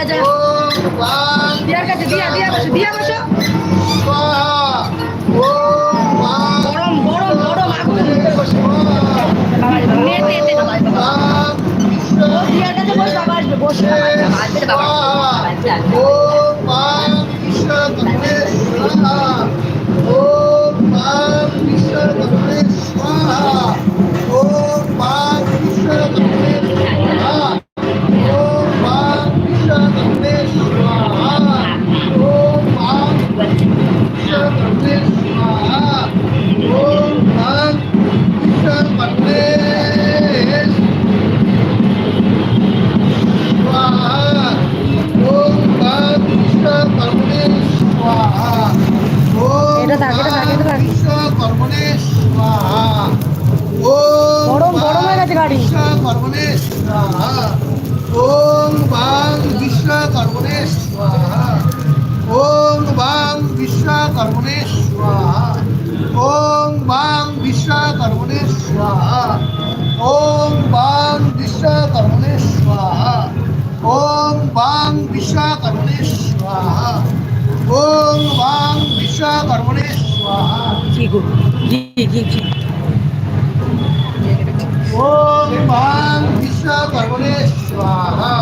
যা দিয়ার কাছে দিয়া বসো গরম গরম গরম আগুন দিয়ার কাছে বস বাবা আসবে বস আসবে বাবা গরম গরম হয়ে গেছে গাড়ি কর্মণে স্বাহা ওম বাং বিশ্বকর্মণে স্বাহা ওম বাং বিশ্বকর্মণে স্বাহা ওম বাং বিশ্বকর্মণে স্বাহা ওম বাং বিশ্বকর্মণে স্বাহা ওম বাং বিশ্বকর্মণে স্বাহা ওম বাং বিশ্বকর্মণে স্বাহা ওম বাং বিশ্বকর্মণে স্বাহা